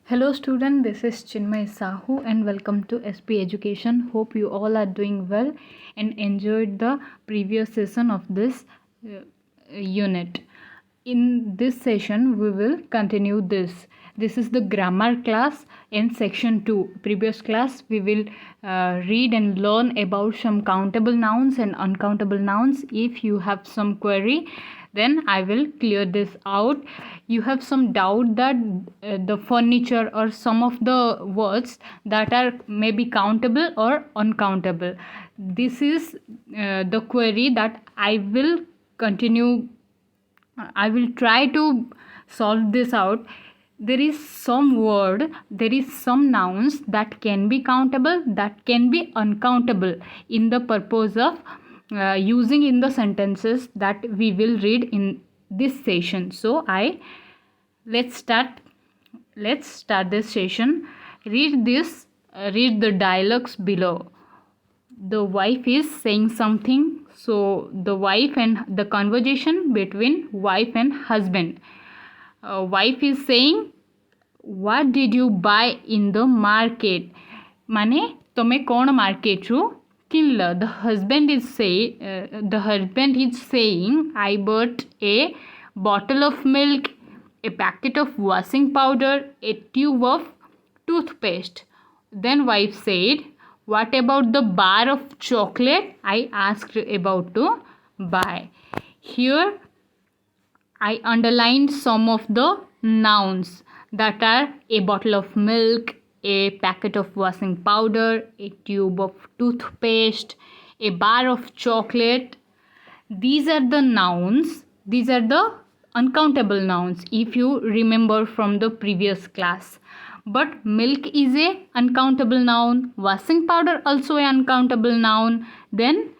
Hello student, this is Chinmay Sahu and welcome to SP Education. Hope you all are doing well and enjoyed the previous session of this unit. In this session, we will continue this. This is the grammar class in section 2. Previous class, we will read and learn about some countable nouns and uncountable nouns. If you have some query, then I will clear this out. You have some doubt that the furniture or some of the words that are maybe countable or uncountable. This is the query that I will continue. I will try to solve this out. There is some word, there is some nouns that can be countable, that can be uncountable in the purpose of using in the sentences that we will read in this session. So let's start this session. Read the dialogues below. The wife is saying something, so the wife and the conversation between wife and husband. Wife is saying, what did you buy in the market? माने तुम्हें कौन market रू किनल? The husband is saying, I bought a bottle of milk, a packet of washing powder, a tube of toothpaste. Then wife said, what about the bar of chocolate I asked about to buy? Here I underlined some of the nouns that are a bottle of milk, a packet of washing powder, a tube of toothpaste, a bar of chocolate. These are the nouns. These are the uncountable nouns if you remember from the previous class. But milk is a uncountable noun, washing powder also a uncountable noun, then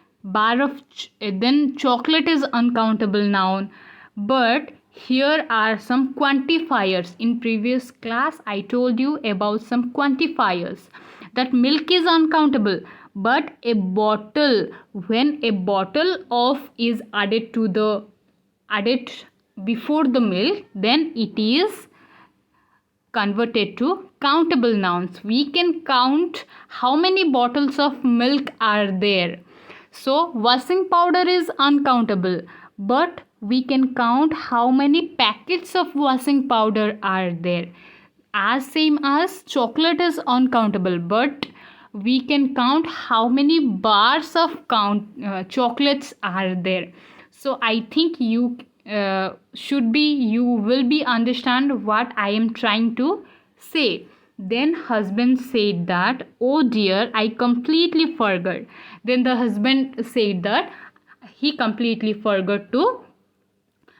chocolate is uncountable noun. But here are some quantifiers. In previous class I told you about some quantifiers that milk is uncountable, but a bottle, when a bottle of is added before the milk, then it is converted to countable nouns. We can count how many bottles of milk are there. So washing powder is uncountable, but we can count how many packets of washing powder are there. As same as chocolate is uncountable, but we can count how many bars of chocolates are there. So I think you will be understand what I am trying to say. Then husband said that, oh dear, I completely forgot. Then the husband said that he completely forgot to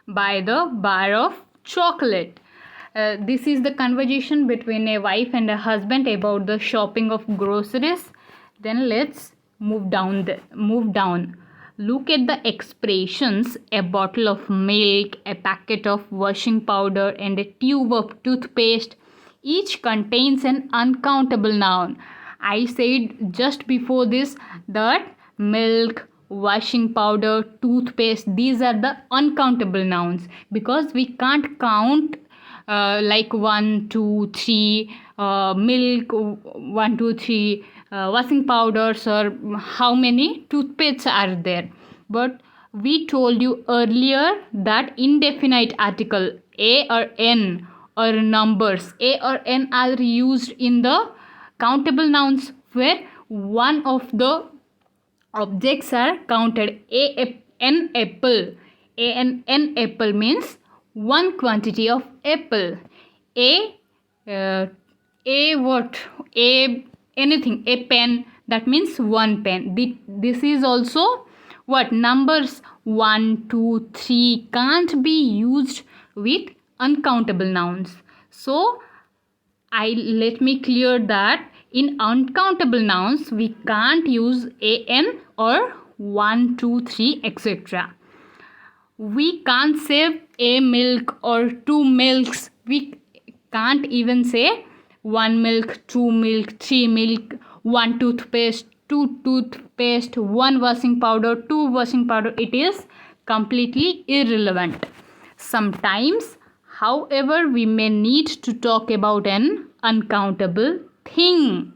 buy the bar of chocolate. This is the conversation between a wife and a husband about the shopping of groceries. Then let's move down. Look at the expressions: a bottle of milk, a packet of washing powder, and a tube of toothpaste. Each contains an uncountable noun. I said just before this that milk, washing powder, toothpaste, these are the uncountable nouns because we can't count like 1, 2, 3, milk, 1, 2, 3, washing powders, or how many toothpastes are there. But we told you earlier that indefinite article a or n or numbers a or n are used in the countable nouns where one of the objects are counted. An apple. An apple means one quantity of apple. Anything, a pen, that means one pen. This is also what numbers 1, 2, 3 can't be used with uncountable nouns. So let me clear that in uncountable nouns we can't use an or 1, 2, 3 etc. We can't say a milk or two milks. We can't even say one milk, two milk, three milk, one toothpaste, two toothpaste, one washing powder, two washing powder. It is completely irrelevant. Sometimes, however, we may need to talk about an uncountable thing,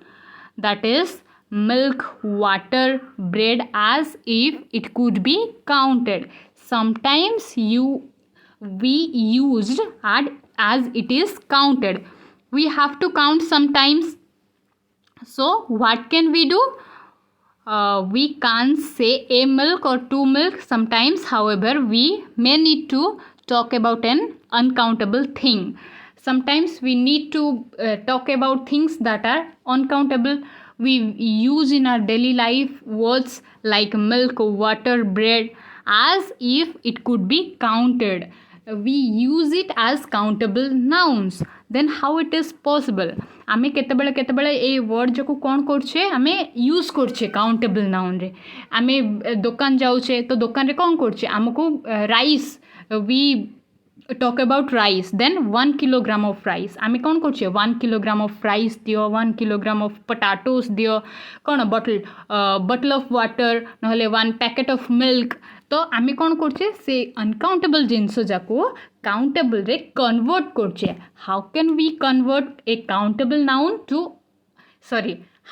that is milk, water, bread, as if it could be counted. Sometimes we used as it is counted. We have to count sometimes. So what can we do? We can't say a milk or two milk sometimes. However, we may need to talk about an uncountable thing. Sometimes we need to talk about things that are uncountable. We use in our daily life words like milk, water, bread as if it could be counted. We use it as countable nouns. Then how it is possible? आमे केतेबेले केतेबेले a word जो कौन करछे आमे use करछे countable noun रे. आमे दुकान जाउछे तो दुकान रे कौन करछे हमको rice, we talk about rice. Then 1 kilogram of rice आमे कौन करछे 1 kilogram of rice दियो, 1 kilogram of potatoes दियो, कौन bottle of water नहले 1 packet of milk. तो आमे कौन करछे से अनकाउंटेबल जिनस जाको काउंटेबल रे कन्वर्ट करछे. How can we convert a countable noun to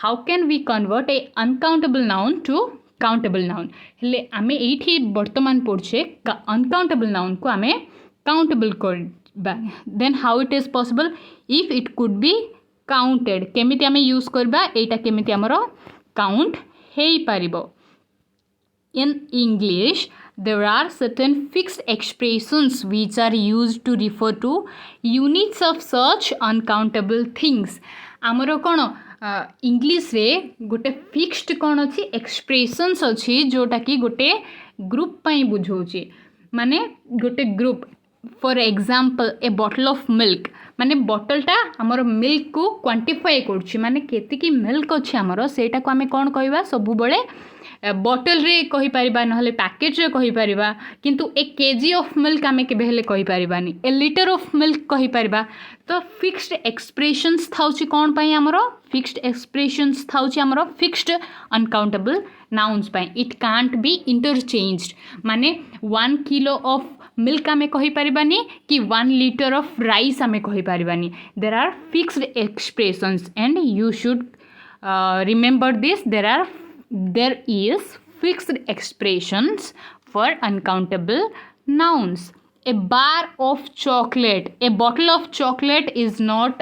how can we convert a uncountable noun to countable noun? हेले आमे एठी वर्तमान पढ़छे अनकाउंटेबल नाउन को आमे काउंटेबल करबा. Then how it is possible? If it could be counted. केमिति आमे use करबा, एटा केमिति हमरो काउंट हेई पारिबो. In English, there are certain fixed expressions which are used to refer to units of such uncountable things. आमर कौन इंग्लिश रे गोटे फिक्स्ड कौन अच्छी एक्सप्रेशंस अच्छी जोटा कि गोटे ग्रुप पाई बुझाऊँचे. माने गोटे group for example A bottle of milk माने बॉटलटा आमर मिल्क को क्वांटिफाई करछि. माने केतिकी मिल्क अच्छे आमर सेटा को आमे कौन कहबा सब बेले बॉटल रे कहि परिबा नहले पैकेज रे कहि परिबा. किंतु ए केजी ऑफ मिल्क आमे केबे हेले कहि परिबानी, ए लीटर ऑफ मिल्क कहि परिबा. तो फिक्स्ड एक्सप्रेशंस थाउची कौन पाई आमर फिक्स्ड एक्सप्रेशंस थाउची आमर fixed uncountable nouns pi. It can't be interchanged. माने 1 किलो ऑफ मिल्क आमे कहि परिबानी कि 1 लीटर ऑफ राइस आमे कहि परिबानी. There are fixed expressions and you should remember this. There is fixed expressions for uncountable nouns. A bar of chocolate, a bottle of chocolate is not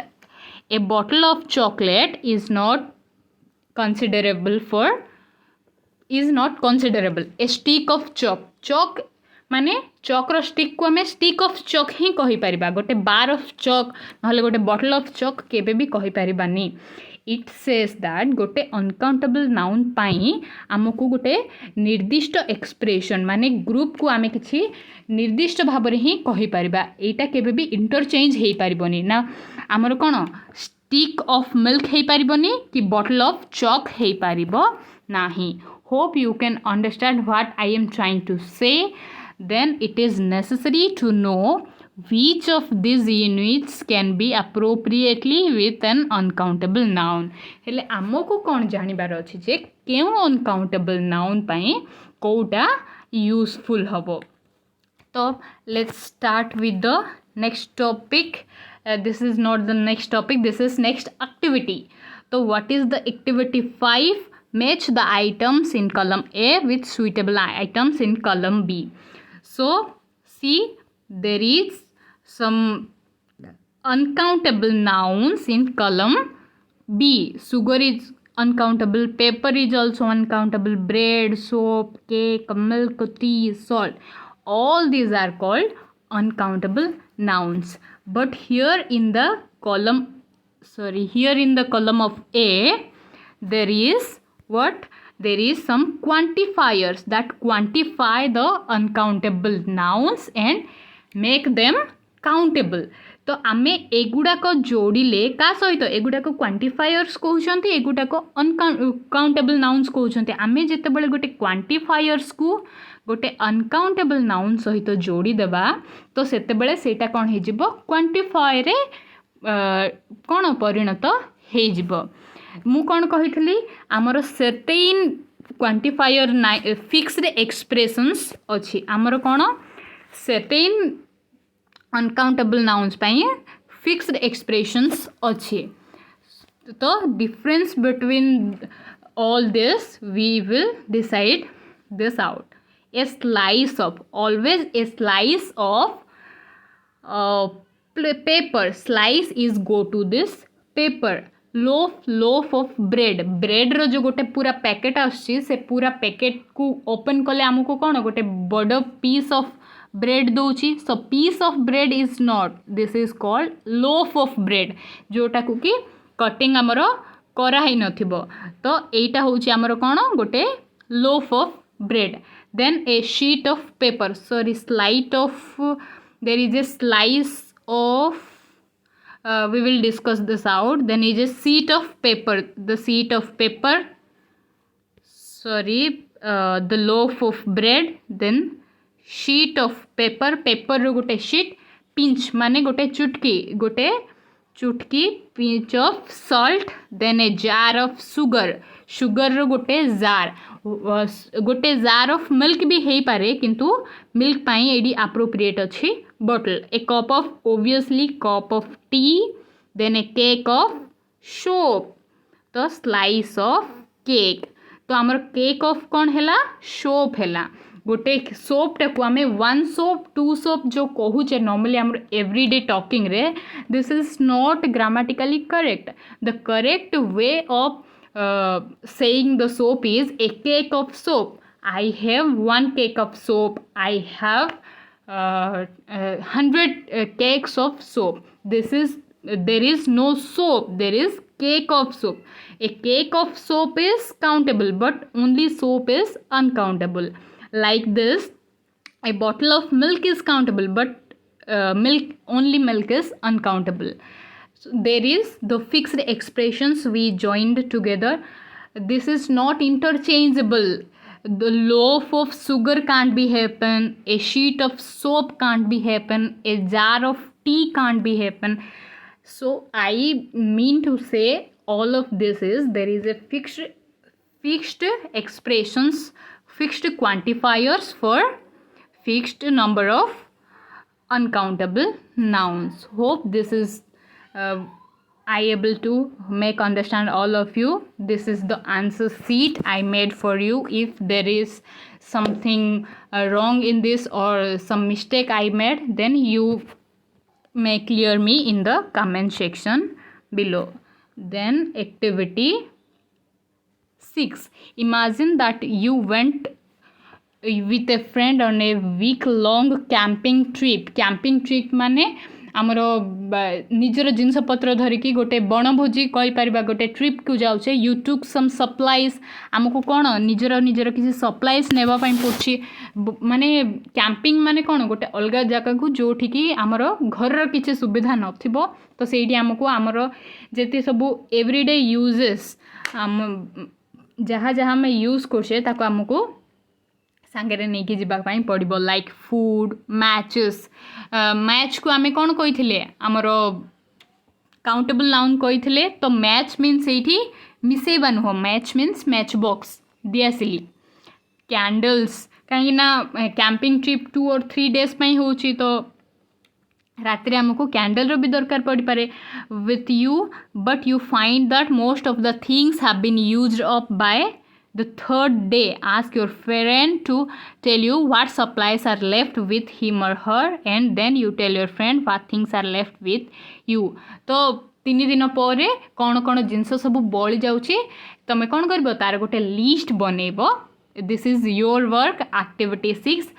considerable. A stick of chalk माने chalk stick को हमें stick of chalk ही कहि परिबा. गोटे बार of chalk नहले गोटे bottle of chalk केबे भी कहि परिबानी. इट सेज दैट गोटे अनकाउंटेबल नाउन पाई आमको गोटे निर्दिष्ट एक्सप्रेशन माने ग्रुप को आमे किछि निर्दिष्ट भाव रे ही कहि परिबा. एटा केबे भी इंटरचेंज हेई परिबोनी ना. आमर कोन स्टिक ऑफ मिल्क हेई परिबोनी कि बॉटल ऑफ चॉक हेई परिबो नाही. Hope you can understand what I am trying to say. Then it is necessary to know which of these units can be appropriately with an uncountable noun. हेले आमको कौन जानिबार अछि जे केउ uncountable noun पाई Kota useful हबो. तो let's start with the next topic. This is not the next topic, this is next activity. So what is the activity 5? Match the items in column A with suitable items in column B. So see, there is some uncountable nouns in column B. Sugar is uncountable, paper is also uncountable, bread, soap, cake, milk, tea, salt. All these are called uncountable nouns. But here in the column of A, there is what? There is some quantifiers that quantify the uncountable nouns and make them countable. तो आमे एगुड़ाक जोड़िले का सहित एगुड़ाक quantifiers कहउछन्ते, एगुड़ाक uncountable nouns कहउछन्ते. आमे जेतेबेले गोटे quantifiers को गोटे uncountable noun सहित जोड़ी देबा तो सेतेबेले सेटा कोन हे जिवो क्वांटिफायर रे कोन परिणत हे जिवो. मु कौन कही आमर सर्टेन क्वांटिफायर फिक्स्ड एक्सप्रेशंस अच्छी. आमर कौन सर्टेन अनकाउंटेबल नाउन्स पाई फिक्स्ड एक्सप्रेशंस अच्छी. तो difference between all this we will decide this out. A slice of, always a slice of paper, slice is go to this paper. loaf of bread रो जो गोटे पूरा packet आसछि से पूरा packet को open कले आमको कौन गोटे बड़ पीस ऑफ ब्रेड दौची. So piece of bread is not, this is called loaf of bread जोटा को कि कटिंग आमर कराई नथिबो. तो एटा होची आमर कौन गोटे loaf of bread. Then a sheet of paper, sorry slight of, there is a slice of, we will discuss this out. Then is a sheet of paper, the sheet of paper, sorry, the loaf of bread. Then sheet of paper, paper रो गोटे sheet, pinch माने गोटे चुटकी pinch of salt. Then a jar of sugar रो गोटे jar, गोटे jar of milk भी हो पारे किंतु मिल्क पाई एडी एप्रोप्रिएट अच्छी bottle. A cup of, obviously cup of tea. Then a cake of soap, तो स्लाइस ऑफ केक. तो आमर केक ऑफ कौन हैला सोप हैला. गोटे सोपटा को आम 1 सोप 2 सोप जो कहूचे नॉर्मली आम एवरीडे टॉकिंग रे, this is not grammatically correct. The correct way of saying the soap is a cake of soap. I have 1 cake of soap. I have 100 cakes of soap. This is, there is no soap, there is cake of soap. A cake of soap is countable but only soap is uncountable. Like this, a bottle of milk is countable but milk is uncountable. So there is the fixed expressions we joined together. This is not interchangeable. The loaf of sugar can't be happen, a sheet of soap can't be happen, a jar of tea can't be happen. So I mean to say all of this is, there is a fixed expressions, fixed quantifiers for fixed number of uncountable nouns. Hope this is I able to make understand all of you. This is the answer sheet I made for you. If there is something wrong in this or some mistake I made, then you may clear me in the comment section below. Then activity 6, imagine that you went with a friend on a week long camping trip. Camping trip माने आमर निजर जिनस पत्र धरिकी गोटे बनभोजी कहीपर गोटे trip को जाऊे. You took some supplies, आमको कौन निजर किसी सप्लाइज नेबाई पड़ी. माने कैंपिंग माने कौन गोटे अलग जगह को जोठी कि आमर घर किसी सुविधा नथिबो. तो सेठी आमको आमर जेते सबू एवरीडे यूजेस जहाँ जहाँ आम यूज करछे ताको आमको सांगे नहीं कि जावाई पड़ो. Like food, matches. मैच को आम कौन कही आमर काउंटेबल नाउन कही. तो मैच मीन्स ये मिसेबा नुह, मैच मीन्स मैच बॉक्स दियासिली. कैंडल्स कहीं कैंपिंग ट्रिप 2 or 3 days होची, तो रात्रि आमको कैंडल भी दरकार पड़ पारे with you. But you find that most of the things have been used up by the 3rd day. Ask your friend to tell you what supplies are left with him or her, and then you tell your friend what things are left with you. तो 3 दिन पर कौन कौन जिनस सब बड़ी जाऊँगी तुम कौन कर तार गोटे लिस्ट बनइब. This is your work. Activity 6,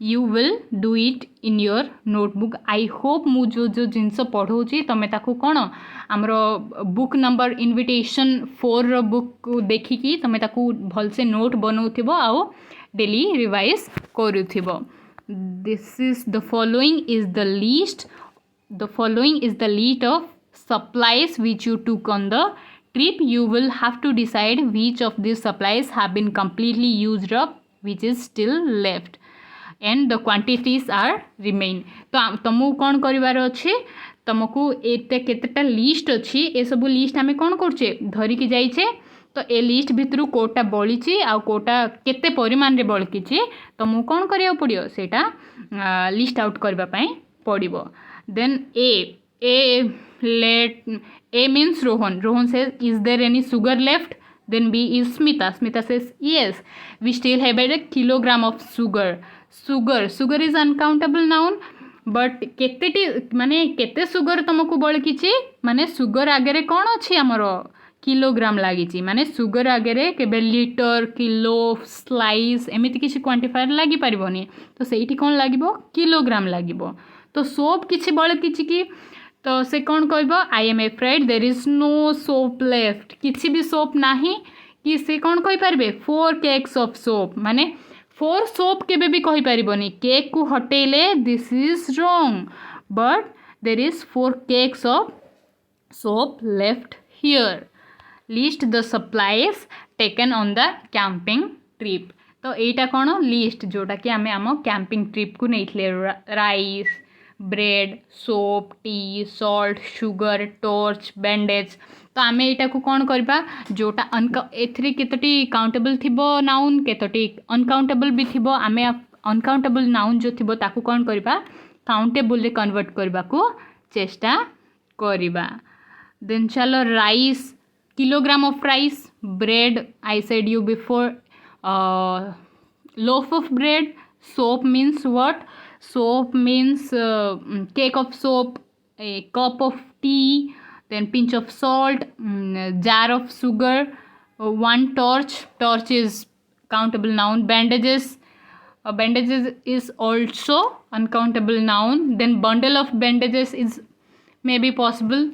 you will do it in your notebook. I hope मु जो जिनस पढ़ाऊँगी तुम ताकू कौन आमर बुक नंबर इनविटेशन 4 बुक को देखिकी तुम ताकू भलसे नोट बनाऊथिबो आउ डेली रिवाइज करूथिबो. This is the following is the list. The following is the list of supplies which you took on the trip. You will have to decide which of these supplies have been completely used up, which is still left, and the quantities are remain. तो तुमको कौन करिवार अच्छे, तुमको एते केतेटा list अच्छी, ए सब list आम कौन करछे धरिकी जाइछे. तो ए लिस्ट भितर कोटा बळीची आ कोटा केते परिमाण रे बळकीची तुमको कौन करिया पड़ियो सेटा लिस्ट आउट करबा पई पड़िबो. Then A A means Rohan. Rohan says, is there any sugar left? Then B is Smita. Smita says, yes. We still have a kilogram of sugar. Sugar is uncountable noun. But केते माने केते sugar तुमको बळकिछि माने sugar आगे कौन अच्छी आमर kilogram लगी माने सुगर आगे केबे लिटर किलो स्लाइस एमती किसी क्वांटिफायर लगी पारिबोनी तो सेठी कौन लागिबो किलोग्राम लागिबो तो सोप किछि बळकिछि कि तो से कौन कहबो I am afraid there is no soap left किछि भी सोप नाही कि से कौन कहि पारबे 4 केक्स ऑफ सोप माने 4 सोप केबे भी कहि पारिबोनी केक को हटेले this is wrong but there is 4 cakes of soap left here. List the supplies taken on the camping trip. तो एटा कौन लिस्ट जोटा कि आमे आम कैंपिंग ट्रिप को नहीं rice bread soap T salt sugar torch bandage तो आमे एटा को कौन करबा जोटा एथरे केतोटी काउंटेबल थिबो नाउन केतोटी अनकाउंटेबल भी थिबो आमे अनकाउंटेबल नाउन जो थिबो ताकू कौन करबा काउंटेबल रे कन्वर्ट करबा को चेष्टा करबा. Then chalo rice kilogram of rice bread I said you before loaf of bread soap means what soap means cake of soap a cup of tea then pinch of salt jar of sugar one torch is countable noun bandages is also uncountable noun then bundle of bandages is maybe possible.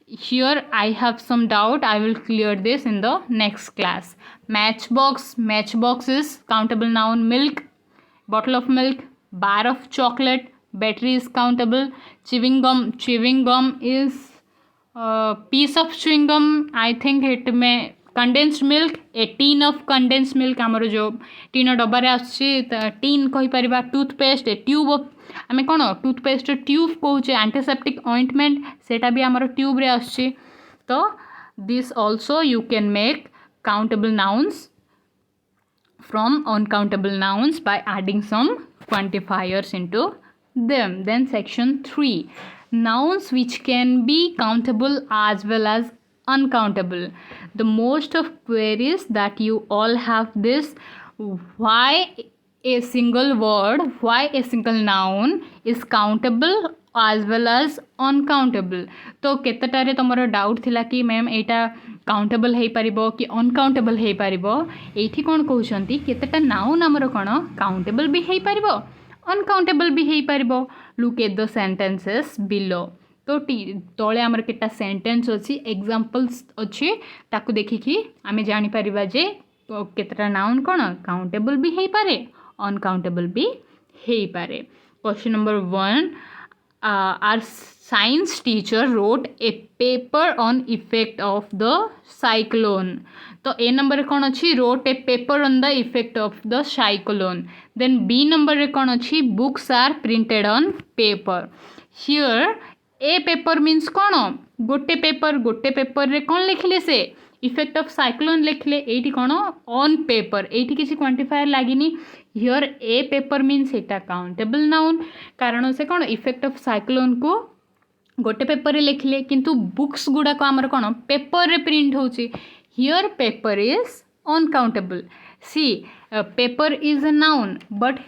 Here I have some doubt. I will clear this in the next class. Matchbox is countable noun. Milk, bottle of milk, bar of chocolate, battery is countable. Chewing gum is piece of chewing gum. I think it may condensed milk a tin of condensed milk आमर जो tin डब्बारे आछी tin कहि परिबा toothpaste A tube of आमे कोन toothpaste tube कहूचे antiseptic ointment सेटा भी आमर tube रे आछी तो this also you can make countable nouns from uncountable nouns by adding some quantifiers into them. Then section 3 nouns which can be countable as well as uncountable. The most of queries that you all have this why a single word why a single noun is countable as well as uncountable. तो केतेटारे तुमर doubt थिला कि ma'am एटा countable हे परिबो कि uncountable हे परिबो एठी कोन कहउछंती केतेटा noun हमर कोन countable भी हे परिबो अनकाउंटेबल भी हे परिबो. Look at the sentences below. तो तले आमर केटा सेंटेंस अछि एग्जांपल्स अछि ताकू देखिकी आमे जानि परिबा जे केतेटा नाउन कोन काउंटेबल भी हे पारे अनकाउंटेबल भी हे पारे. Question number 1 our science teacher wrote a paper on effect of the cyclone. तो A number रे कौन अच्छी wrote a paper on the effect of the cyclone. Then B number रे कौन अच्छी books are printed on paper. Here A paper means कौन गोटे paper रे कौन लिखले से इफेक्ट ऑफ साइक्लोन लिखले एटी कौन ऑन पेपर एटी किसी क्वांटिफायर लागिनी. हियर ए पेपर मीन्स एटा काउंटेबल नाउन कारण से कौन इफेक्ट ऑफ साइक्लोन को गोटे पेपर रे लिखले किंतु बुक्स गुडा को हमर कौन पेपर रे प्रिंट होची. Here paper is uncountable. See paper is a noun but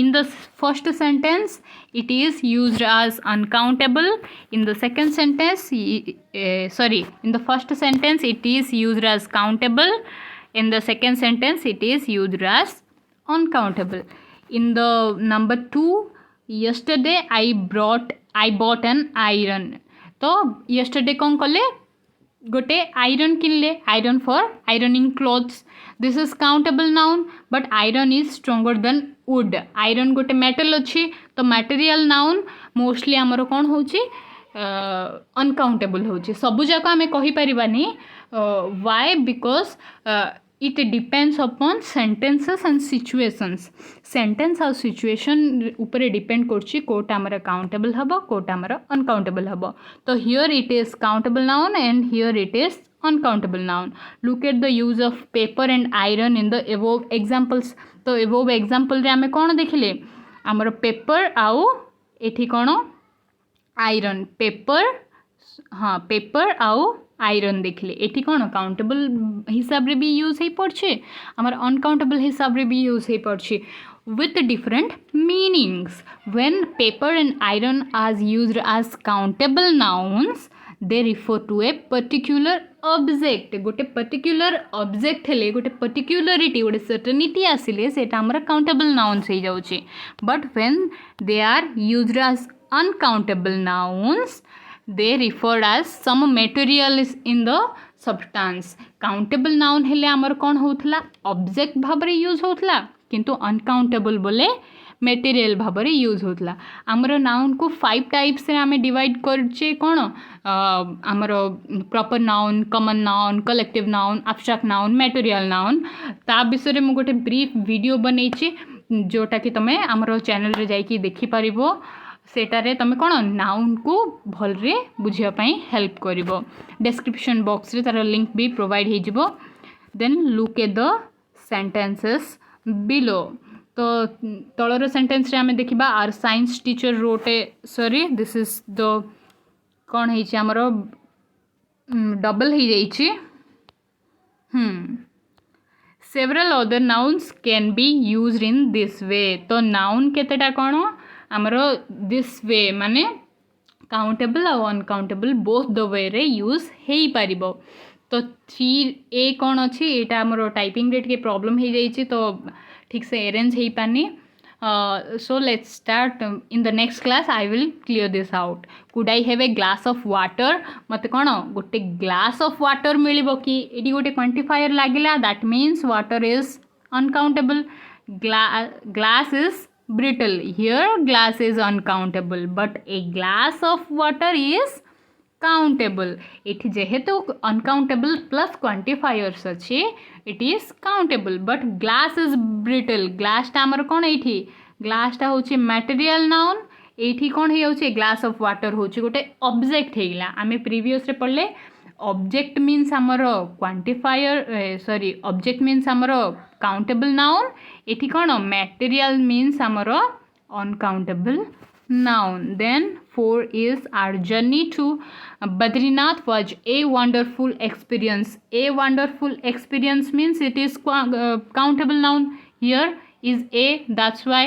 in the first sentence it is used as uncountable. In the second sentence in the first sentence it is used as countable. In the second sentence it is used as uncountable. In the number 2 yesterday I bought an iron. तो yesterday कौन कले गोटे iron किनले iron for ironing clothes. This is countable noun but iron is stronger than wood. Iron गोटे metal अच्छी तो material noun mostly आमर कौन होची अनकाउंटेबल होची. सबु जाक आमे कहि परिबानी why because it depends upon sentences and situations. Sentence और situation ऊपर डिपेंड करछि कोटा हमर काउंटेबल हबो कोटा हमर अनकाउंटेबल हबो. तो here it is countable noun and here it is uncountable noun. Look at the use of paper and iron in the above examples. तो above example रे हमें कोन देखिले हमर पेपर आउ एठी कोन आयरन पेपर हाँ पेपर आउ आयरन देखले एठी कौन काउंटेबल हिसाब रे भी यूज हो पड़े आमर अनकाउंटेबल हिसाब रे भी यूज हो पड़े with different meanings. When paper and iron are used as countable nouns, they refer to a particular object. गोटे particular object हेले गोटे particularity गोटे certainty आसिले सेटा हमर countable nouns हो जाउची. But when they are used as uncountable nouns, they referred as some material in the substance. Countable noun हेले हमर कौन होथला object भाबरे यूज होथला किंतु अनकाउंटेबल बोले मेटेरियल भाବରେ यूज होतला आमर नाउन को 5 टाइप्स रे आमे डिवाइड करछे कोन आमर proper noun common noun collective noun abstract noun material noun ता विषय रे मु गोटे ब्रीफ वीडियो बनैछि जोटा कि तमे आमर चैनल रे जाई कि देखि परिबो सेटारे तमे कोन नाउन को भल रे बुझिया पई हेल्प करिवो डिस्क्रिप्शन बॉक्स रे तार लिंक भी प्रोवाइड हे जिवो then look at the sentences below तो तलर सेंटेंस रे आमे देखिबा our science teacher wrote a sorry this is the कौन है आमर डबल हो जाइए several other nouns can be used in this way तो नाउन केतेटा कौन आमर दिस वे माने काउंटेबल और अनकाउंटेबल बोथ द वे रे यूज हो पारिबो तो 3A कौन अच्छी यहाँ आमर टाइपिंग रे प्रॉब्लम हो जाइए तो ठीक से अरेंज हो पानी so let's start in the next class I will clear this out could I have a glass of water मत कौन गोटे ग्लास ऑफ वाटर मिलिबो कि एटी गोटे क्वांटिफायर लागिला that means water is uncountable glass is brittle here glass is uncountable but a glass of water is countable it जेहेतु uncountable plus quantifiers अच्छे it is countable but glass is brittle glass टा हमर कौन एठी glass टा होची material noun एठी कौन हे होची glass of water होची गोटे object हेला आमे previous रे पढ़ले object means हमर quantifier sorry object means हमर countable noun एठी कौन material means हमर uncountable noun then 4 is our journey to Badrinath was a wonderful experience means it is countable noun here is a that's why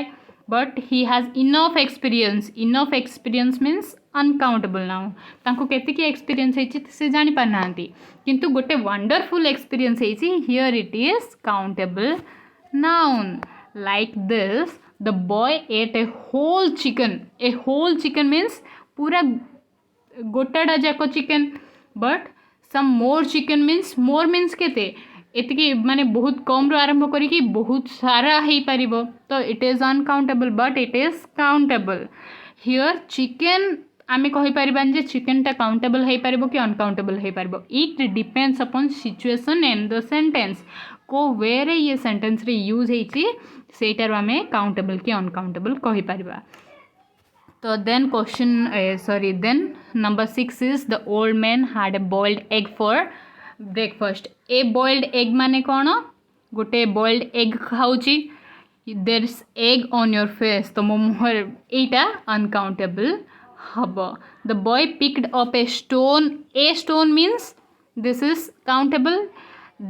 but he has enough experience means uncountable noun तांको केतिकी experience है से जानी पारनांती किंतु गोटे wonderful experience है here it is countable noun like this the boy ate a whole chicken means पूरा गोटाटा जाक chicken but some more chicken means more means केते एतिकी माने बहुत कम रो आरंभ करी बहुत सारा हो पार तो it is uncountable but it is countable here chicken आमे कहि परिबान जे चिकेन टा काउंटेबल हो पार कि अनकाउंटेबल हो पार it depends upon situation and the sentence को वे रे ये सेंटेंस रे यूज होईची सेटार आमे काउंटेबल कि अनकाउंटेबल कहि परिबा तो then question then number 6 is the old man had a boiled egg for breakfast a boiled egg माने कौन गोटे boiled egg खाऊची there is egg on your face तो मो मुहर एटा uncountable हबो the boy picked up a stone means this is countable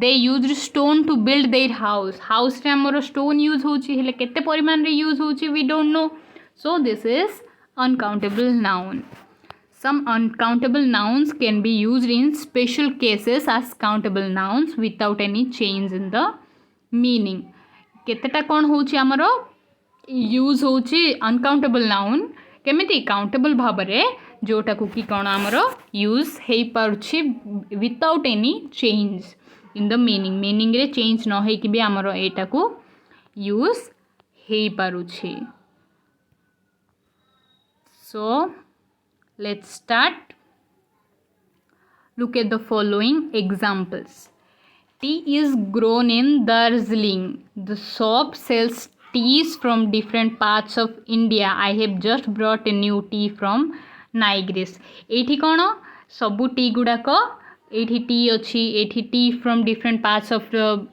they used stone to build their house रे हमरो stone use होची हेले केते परिमाण रे यूज होची we don't know so this is uncountable noun some uncountable nouns can be used in special cases as countable nouns without any change in the meaning केतेटा कौन होची हमरो यूज होची uncountable noun केमिति काउंटेबल भाबरे जोटा को कि कौन हमरो यूज हेई परछि without any change in the meaning रे चेंज न हे कि भी हमरो एटा को यूज हेई पारुछि So, let's start. Look at the following examples. Tea is grown in Darjeeling. The shop sells teas from different parts of India. I have just brought a new tea from Nigris. एठी कौन सबू T गुड़ाक एठी T अच्छी एठी T from different parts of the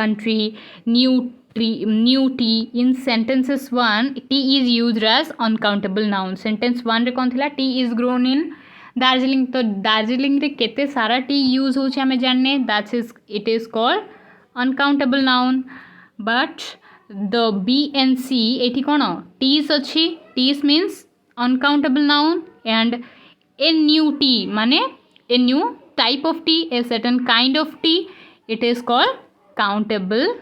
country. New new T in sentences 1 T is used as uncountable noun. Sentence 1 रे कौन थिला T is grown in Darjeeling. तो Darjeeling रे केते सारा T यूज होचे हमें जानने, that is it is called uncountable noun. But the B and C एठी कौन T's अच्छी, T's means uncountable noun, and a new T माने a new type of T, a certain kind of T, it is called countable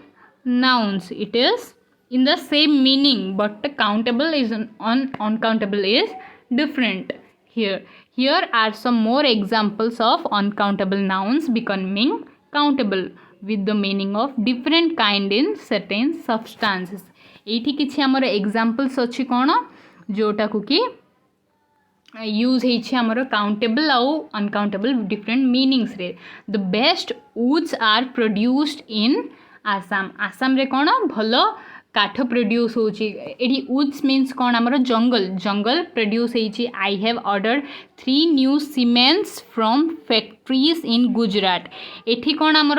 nouns. It is in the same meaning, but the countable is uncountable is different. Here are some more examples of uncountable nouns becoming countable with the meaning of different kind in certain substances. एठी किछि हमर examples अछि कोन जोटा को कि use होइछि हमर countable आउ uncountable different meanings रे. The best woods are produced in Assam. Assam रे कोन भलो काठ प्रोड्यूस होछि. एडी वुड्स मीन्स कोन हमर जंगल, जंगल प्रोड्यूस होइछि. I have ordered 3 new cements from factories in Gujarat. एठी कोन हमर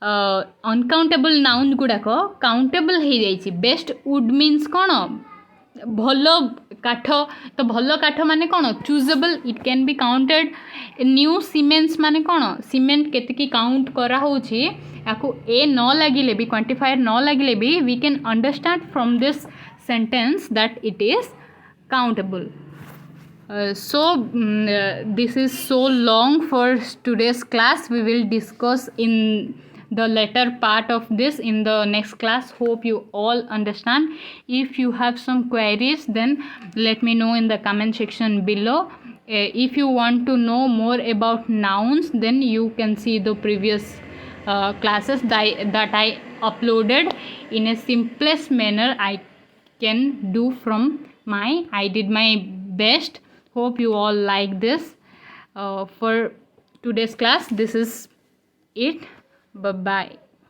अनकाउंटेबल नाउन गुडाक काउंटेबल हो जाइछि. बेस्ट वुड मीन्स कोन भलो काठ, तो भलो काठ माने कोन चूजेबल, it can be counted. New cements माने कोन सीमेंट केतकी काउंट करा होछि, याकू ए न लागिले भी क्वांटिफायर न लागिले भी we can understand from this sentence that it is countable. So this is so long for today's class. We will discuss in the later part of this in the next class. Hope you all understand. If you have some queries, then let me know in the comment section below. If you want to know more about nouns, then you can see the previous classes that I uploaded in a simplest manner. I can do from I did my best. Hope you all like this. For today's class, this is it. Bye bye.